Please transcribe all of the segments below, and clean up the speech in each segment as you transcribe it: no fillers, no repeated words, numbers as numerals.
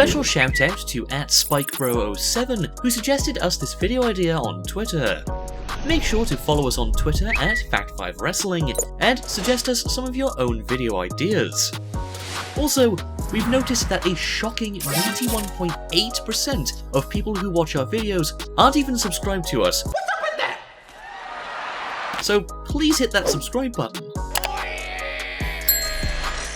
Special shout out to @SpikeBro07 who suggested us this video idea on Twitter. Make sure to follow us on Twitter @Fact5Wrestling and suggest us some of your own video ideas. Also, we've noticed that a shocking 91.8% of people who watch our videos aren't even subscribed to us. What's up with that? So please hit that subscribe button.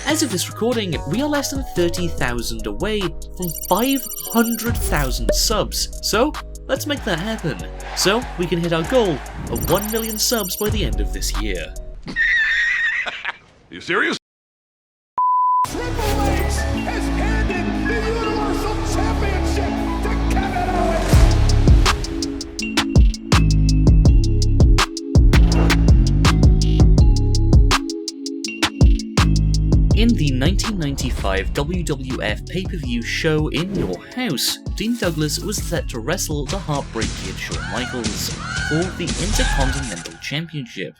As of this recording, we are less than 30,000 away from 500,000 subs, so let's make that happen, so we can hit our goal of 1 million subs by the end of this year. You serious? Triple H has handed the Universal Championship to Kevin Owens! In the 1995 WWF pay-per-view show In Your House, Dean Douglas was set to wrestle the Heartbreak Kid Shawn Michaels for the Intercontinental Championship.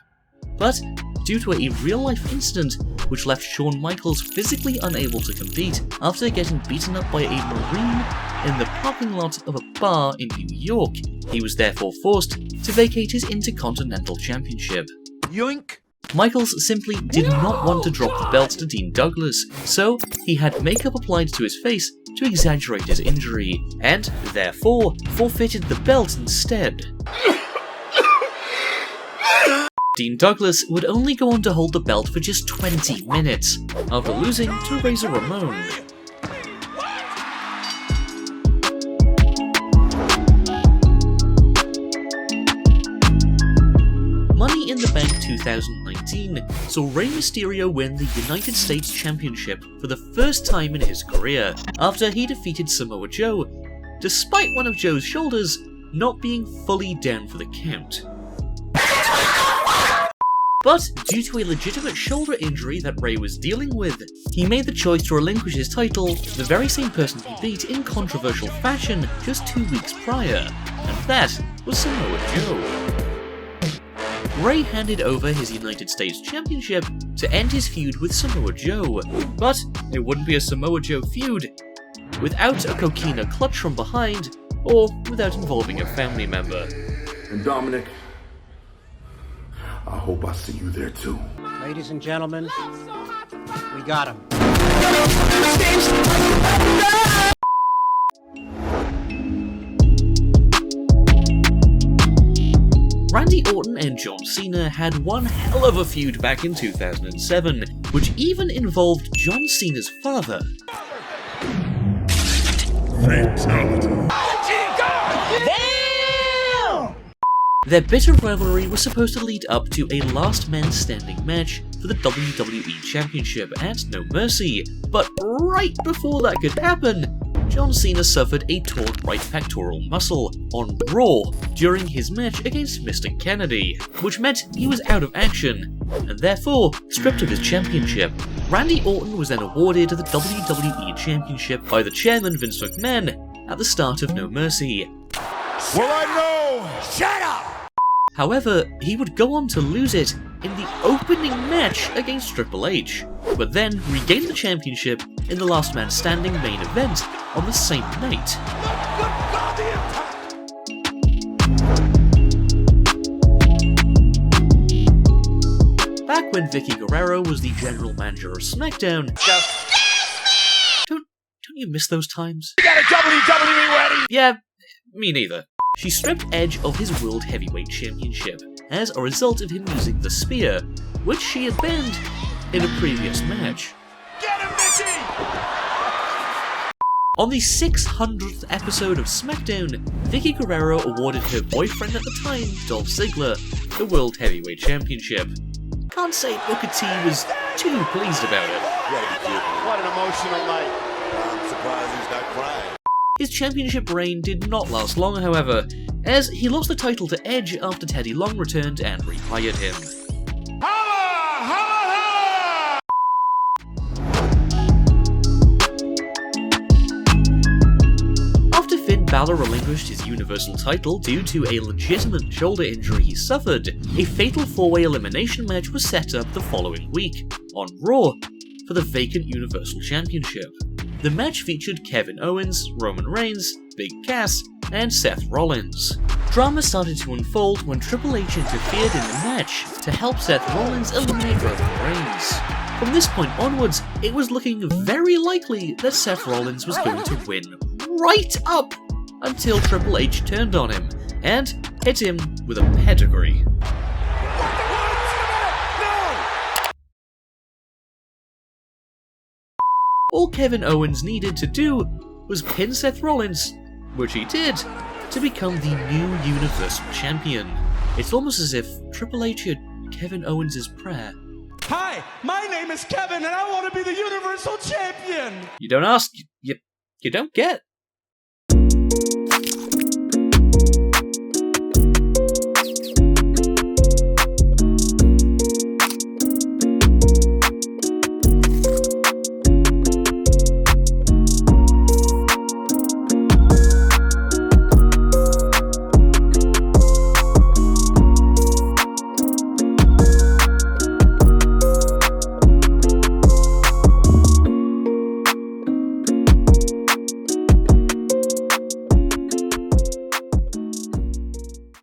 But due to a real-life incident which left Shawn Michaels physically unable to compete after getting beaten up by a Marine in the parking lot of a bar in New York, he was therefore forced to vacate his Intercontinental Championship. Yoink! Michaels simply did not want to drop the belt to Dean Douglas, so he had makeup applied to his face to exaggerate his injury, and therefore forfeited the belt instead. Dean Douglas would only go on to hold the belt for just 20 minutes, after losing to Razor Ramon. Money in the Bank 2019 saw Rey Mysterio win the United States Championship for the first time in his career, after he defeated Samoa Joe, despite one of Joe's shoulders not being fully down for the count. But due to a legitimate shoulder injury that Rey was dealing with, he made the choice to relinquish his title to the very same person he beat in controversial fashion just 2 weeks prior, and that was Samoa Joe. Rey handed over his United States Championship to end his feud with Samoa Joe, but it wouldn't be a Samoa Joe feud without a coquina clutch from behind, or without involving a family member. And Dominic, I hope I see you there too. Ladies and gentlemen, we got him. Randy Orton and John Cena had one hell of a feud back in 2007, which even involved John Cena's father. Fatality. Their bitter rivalry was supposed to lead up to a last man standing match for the WWE Championship at No Mercy, but right before that could happen, John Cena suffered a torn right pectoral muscle on Raw during his match against Mr. Kennedy, which meant he was out of action, and therefore stripped of his championship. Randy Orton was then awarded the WWE Championship by the chairman Vince McMahon at the start of No Mercy. Well, I know! Shut up! However, he would go on to lose it in the opening match against Triple H, but then regained the championship in the Last Man Standing main event on the same night. Back when Vicky Guerrero was the general manager of SmackDown, don't you miss those times? We got a WWE ready! Yeah, me neither. She stripped Edge of his World Heavyweight Championship as a result of him using the spear, which she had banned in a previous match. Get him, Vicky! On the 600th episode of SmackDown, Vicky Guerrero awarded her boyfriend at the time, Dolph Ziggler, the World Heavyweight Championship. Can't say Booker T was too pleased about it. What an emotional night. I'm surprised he's not crying. His championship reign did not last long, however, as he lost the title to Edge after Teddy Long returned and rehired him. Holla! Holla! Holla! After Finn Balor relinquished his Universal title due to a legitimate shoulder injury he suffered, a fatal 4-way elimination match was set up the following week, on Raw, for the vacant Universal Championship. The match featured Kevin Owens, Roman Reigns, Big Cass, and Seth Rollins. Drama started to unfold when Triple H interfered in the match to help Seth Rollins eliminate Roman Reigns. From this point onwards, it was looking very likely that Seth Rollins was going to win right up until Triple H turned on him and hit him with a pedigree. All Kevin Owens needed to do was pin Seth Rollins, which he did, to become the new Universal Champion. It's almost as if Triple H had Kevin Owens' prayer. Hi, my name is Kevin and I want to be the Universal Champion! You don't ask, you don't get.